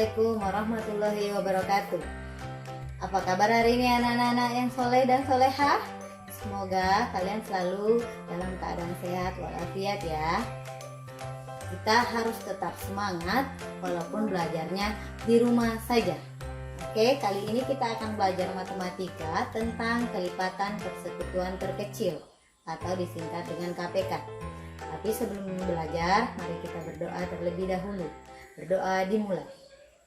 Assalamualaikum warahmatullahi wabarakatuh. Apa kabar hari ini anak-anak yang soleh dan solehah? Semoga kalian selalu dalam keadaan sehat walafiat ya. Kita harus tetap semangat walaupun belajarnya di rumah saja. Oke, kali ini kita akan belajar matematika tentang kelipatan persekutuan terkecil atau disingkat dengan KPK. Tapi sebelum belajar, mari kita berdoa terlebih dahulu. Berdoa dimulai.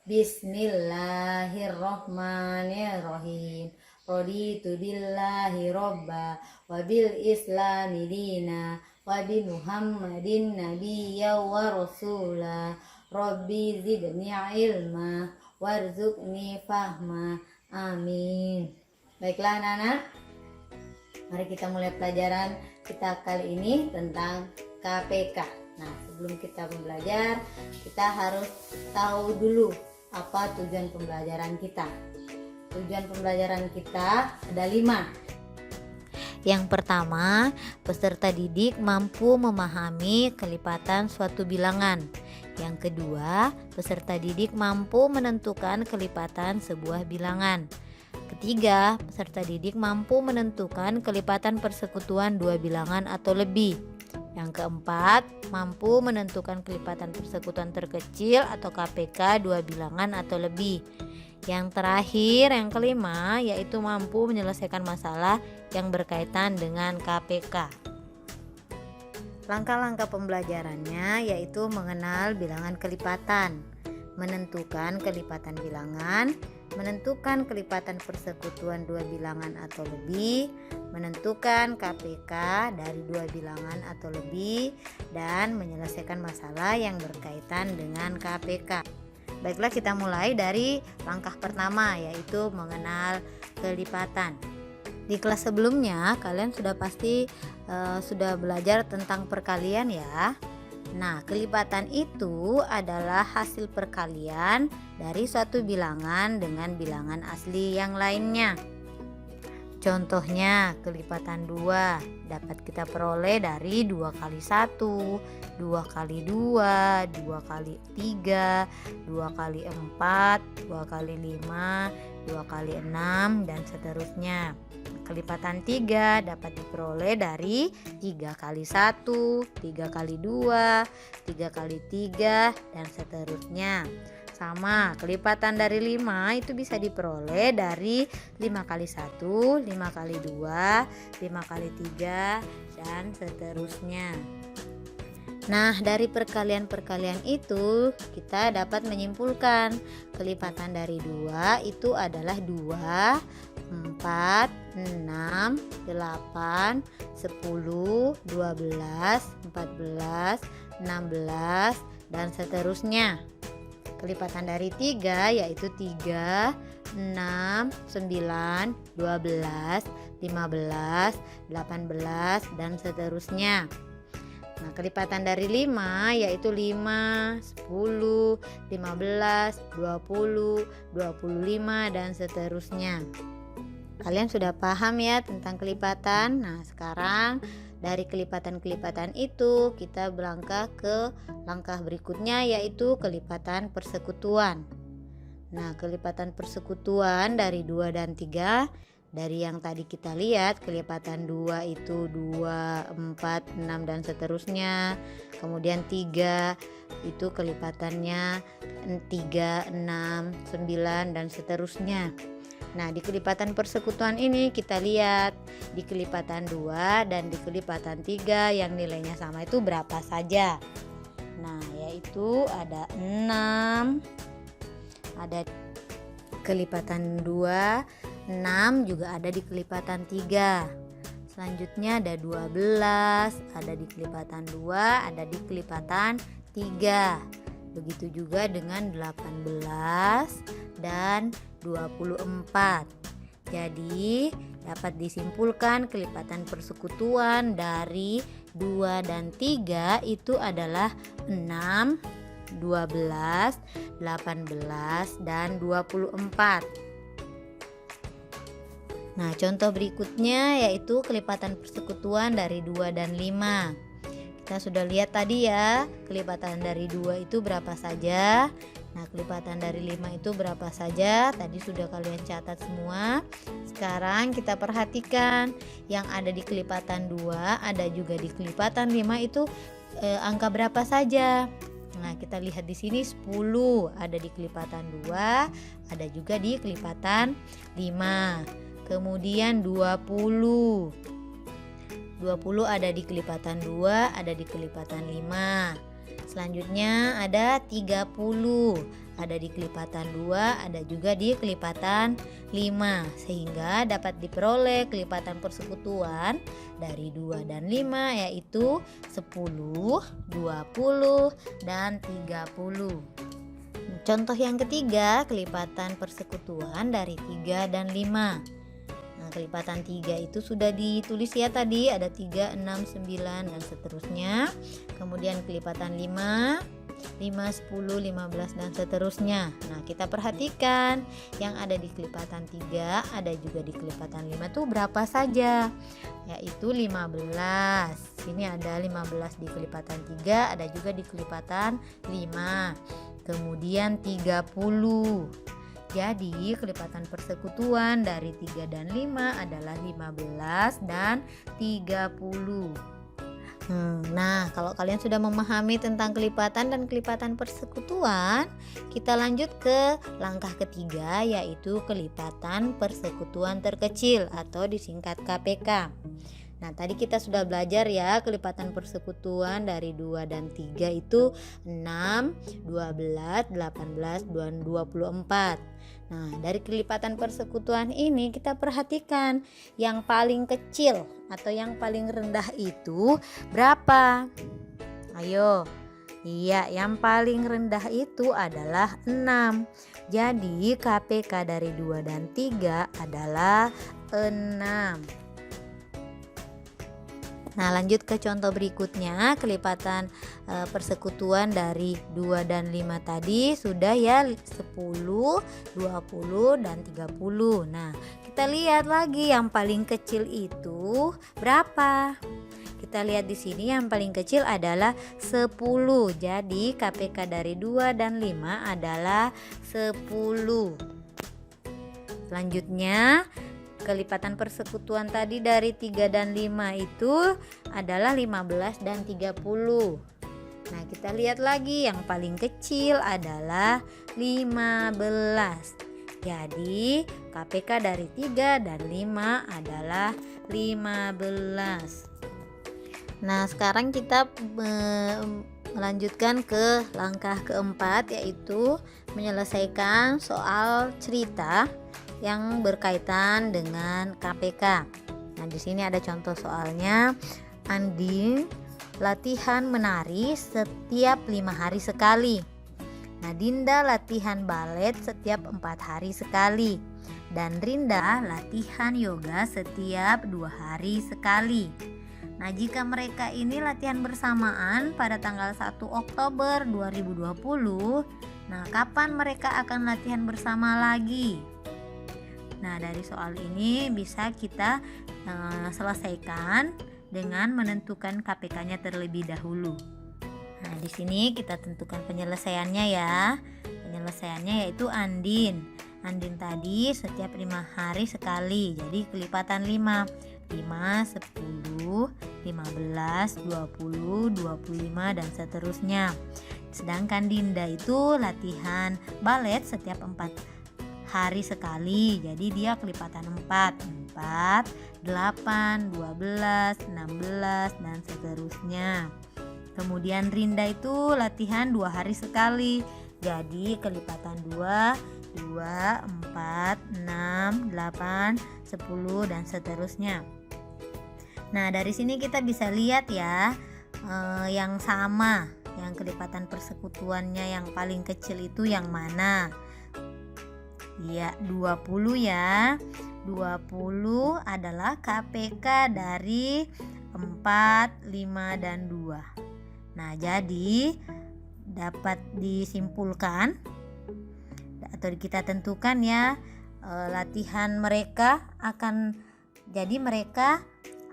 Bismillahirrohmanirrohim. Raditu billahi robba wa bil islami dina wa bi muhammadin nabiyya wa rasula. Rabbi zidni ilma warzuqni fahma. Amin. Baiklah anak-anak, mari kita mulai pelajaran kita kali ini tentang KPK. Nah, sebelum kita belajar, kita harus tahu dulu apa tujuan pembelajaran kita. Tujuan pembelajaran kita ada 5. Yang pertama, peserta didik mampu memahami kelipatan suatu bilangan. Yang kedua, peserta didik mampu menentukan kelipatan sebuah bilangan. Ketiga, peserta didik mampu menentukan kelipatan persekutuan dua bilangan atau lebih. Yang keempat, mampu menentukan kelipatan persekutuan terkecil atau KPK dua bilangan atau lebih. Yang terakhir, yang kelima, yaitu mampu menyelesaikan masalah yang berkaitan dengan KPK. Langkah-langkah pembelajarannya yaitu mengenal bilangan kelipatan, menentukan kelipatan bilangan, menentukan kelipatan persekutuan dua bilangan atau lebih, menentukan KPK dari dua bilangan atau lebih, dan menyelesaikan masalah yang berkaitan dengan KPK. Baiklah, kita mulai dari langkah pertama, yaitu mengenal kelipatan. Di kelas sebelumnya kalian sudah pasti sudah belajar tentang perkalian ya. Nah, kelipatan itu adalah hasil perkalian dari suatu bilangan dengan bilangan asli yang lainnya. Contohnya, kelipatan 2 dapat kita peroleh dari 2 kali 1, 2 kali 2, 2 kali 3, 2 kali 4, 2 kali 5, 2 kali 6, dan seterusnya. Kelipatan 3 dapat diperoleh dari 3 kali 1, 3 kali 2, 3 kali 3, dan seterusnya. Sama, kelipatan dari 5 itu bisa diperoleh dari 5 kali 1, 5 kali 2, 5 kali 3, dan seterusnya. Nah, dari perkalian-perkalian itu kita dapat menyimpulkan kelipatan dari 2 itu adalah 2, 4, 6, 8, 10, 12, 14, 16, dan seterusnya. Kelipatan dari 3 yaitu 3, 6, 9, 12, 15, 18, dan seterusnya. Nah, kelipatan dari 5 yaitu 5, 10, 15, 20, 25, dan seterusnya. Kalian sudah paham ya tentang kelipatan. Nah, sekarang dari kelipatan-kelipatan itu kita berlangkah ke langkah berikutnya, yaitu kelipatan persekutuan. Nah, kelipatan persekutuan dari 2 dan 3, dari yang tadi kita lihat, kelipatan 2 itu 2, 4, 6, dan seterusnya. Kemudian 3 itu kelipatannya 3, 6, 9, dan seterusnya. Nah, di kelipatan persekutuan ini kita lihat di kelipatan 2 dan di kelipatan 3 yang nilainya sama itu berapa saja. Nah, yaitu ada 6, ada kelipatan 2, 6 juga ada di kelipatan 3. Selanjutnya ada 12, ada di kelipatan 2, ada di kelipatan 3. Begitu juga dengan 18 dan 24. Jadi dapat disimpulkan kelipatan persekutuan dari 2 dan 3 itu adalah 6, 12, 18, dan 24. Nah, contoh berikutnya yaitu kelipatan persekutuan dari 2 dan 5. Kita sudah lihat tadi ya, kelipatan dari 2 itu berapa saja. Nah, kelipatan dari 5 itu berapa saja? Tadi sudah kalian catat semua. Sekarang kita perhatikan yang ada di kelipatan 2, ada juga di kelipatan 5 itu angka berapa saja. Nah, kita lihat di sini 10 ada di kelipatan 2, ada juga di kelipatan 5. Kemudian 20 ada di kelipatan 2, ada di kelipatan 5. Selanjutnya ada 30, ada di kelipatan 2, ada juga di kelipatan 5. Sehingga dapat diperoleh kelipatan persekutuan dari 2 dan 5 yaitu 10, 20, dan 30. Contoh yang ketiga, kelipatan persekutuan dari 3 dan 5. Nah, kelipatan 3 itu sudah ditulis ya tadi, ada 3, 6, 9 dan seterusnya. Kemudian kelipatan 5, 10, 15 dan seterusnya. Nah, kita perhatikan yang ada di kelipatan 3, ada juga di kelipatan 5 tuh berapa saja? Yaitu 15. Sini ada 15 di kelipatan 3, ada juga di kelipatan 5. Kemudian 30. Jadi kelipatan persekutuan dari 3 dan 5 adalah 15 dan 30. Nah, kalau kalian sudah memahami tentang kelipatan dan kelipatan persekutuan, kita lanjut ke langkah ketiga, yaitu kelipatan persekutuan terkecil atau disingkat KPK. Nah, tadi kita sudah belajar ya, kelipatan persekutuan dari 2 dan 3 itu 6, 12, 18, dan 24. Nah, dari kelipatan persekutuan ini kita perhatikan yang paling kecil atau yang paling rendah itu berapa? Ayo. Iya, yang paling rendah itu adalah 6. Jadi KPK dari 2 dan 3 adalah 6. Nah, lanjut ke contoh berikutnya, kelipatan persekutuan dari 2 dan 5 tadi sudah ya 10, 20 dan 30. Nah, kita lihat lagi yang paling kecil itu berapa? Kita lihat di sini yang paling kecil adalah 10. Jadi KPK dari 2 dan 5 adalah 10. Selanjutnya, kelipatan persekutuan tadi dari 3 dan 5 itu adalah 15 dan 30. Nah, kita lihat lagi yang paling kecil adalah 15. Jadi KPK dari 3 dan 5 adalah 15. Nah, sekarang kita melanjutkan ke langkah keempat, yaitu menyelesaikan soal cerita yang berkaitan dengan KPK. Nah, di sini ada contoh soalnya. Andin latihan menari setiap 5 hari sekali. Nah, Dinda latihan balet setiap 4 hari sekali. Dan Rinda latihan yoga setiap 2 hari sekali. Nah, jika mereka ini latihan bersamaan pada tanggal 1 Oktober 2020, nah kapan mereka akan latihan bersama lagi? Nah, dari soal ini bisa kita selesaikan dengan menentukan KPK-nya terlebih dahulu. Nah, di sini kita tentukan penyelesaiannya ya. Penyelesaiannya yaitu Andin. Andin tadi setiap 5 hari sekali. Jadi kelipatan 5, 10, 15, 20, 25 dan seterusnya. Sedangkan Dinda itu latihan balet setiap 4 hari sekali, jadi dia kelipatan 4, 8, 12, 16 dan seterusnya. Kemudian Rinda itu latihan 2 hari sekali, jadi kelipatan 2, 4, 6, 8, 10 dan seterusnya. Nah, dari sini kita bisa lihat ya, yang sama, yang kelipatan persekutuannya yang paling kecil itu yang mana? Ya, 20 ya. 20 adalah KPK dari 4, 5 dan 2. Nah, jadi dapat disimpulkan atau kita tentukan ya, latihan mereka akan jadi mereka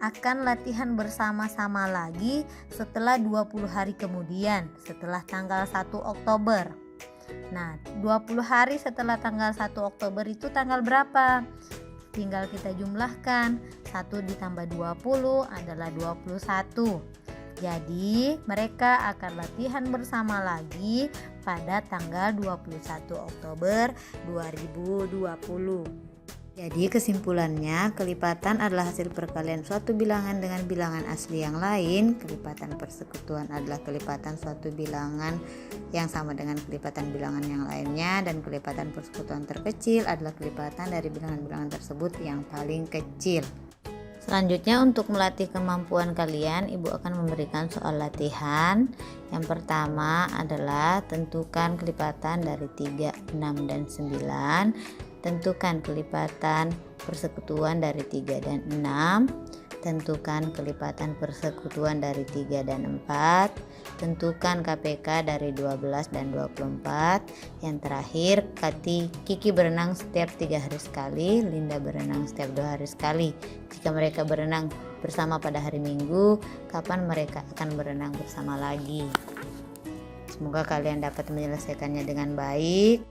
akan latihan bersama-sama lagi setelah 20 hari kemudian, setelah tanggal 1 Oktober. Nah, 20 hari setelah tanggal 1 Oktober itu tanggal berapa? Tinggal kita jumlahkan. 1 ditambah 20 adalah 21. Jadi, mereka akan latihan bersama lagi pada tanggal 21 Oktober 2020. Jadi kesimpulannya, kelipatan adalah hasil perkalian suatu bilangan dengan bilangan asli yang lain. Kelipatan persekutuan adalah kelipatan suatu bilangan yang sama dengan kelipatan bilangan yang lainnya, dan kelipatan persekutuan terkecil adalah kelipatan dari bilangan-bilangan tersebut yang paling kecil. Selanjutnya, untuk melatih kemampuan kalian, Ibu akan memberikan soal latihan. Yang pertama adalah tentukan kelipatan dari 3, 6, dan 9. Tentukan kelipatan persekutuan dari 3 dan 6. Tentukan kelipatan persekutuan dari 3 dan 4. Tentukan KPK dari 12 dan 24. Yang terakhir, Kiki berenang setiap 3 hari sekali, Linda berenang setiap 2 hari sekali. Jika mereka berenang bersama pada hari Minggu, kapan mereka akan berenang bersama lagi? Semoga kalian dapat menyelesaikannya dengan baik.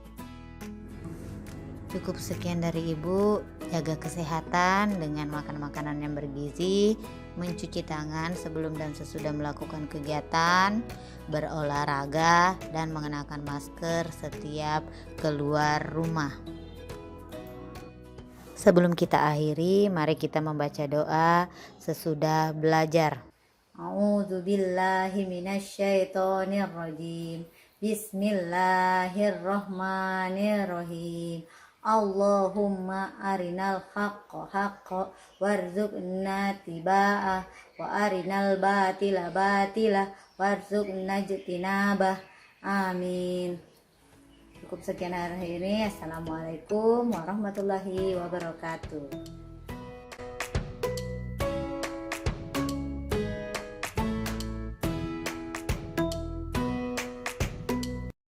Cukup sekian dari Ibu. Jaga kesehatan dengan makan makanan yang bergizi, mencuci tangan sebelum dan sesudah melakukan kegiatan, berolahraga, dan mengenakan masker setiap keluar rumah. Sebelum kita akhiri, mari kita membaca doa sesudah belajar. A'udzubillahi minasyaitonirrajim. Bismillahirrahmanirrahim. Allahumma arinal haqqa haqqa warzuqna tiba'ah wa arinal batila batila warzuqna jtinabah. Amin. Cukup sekian hari ini. Assalamualaikum warahmatullahi wabarakatuh.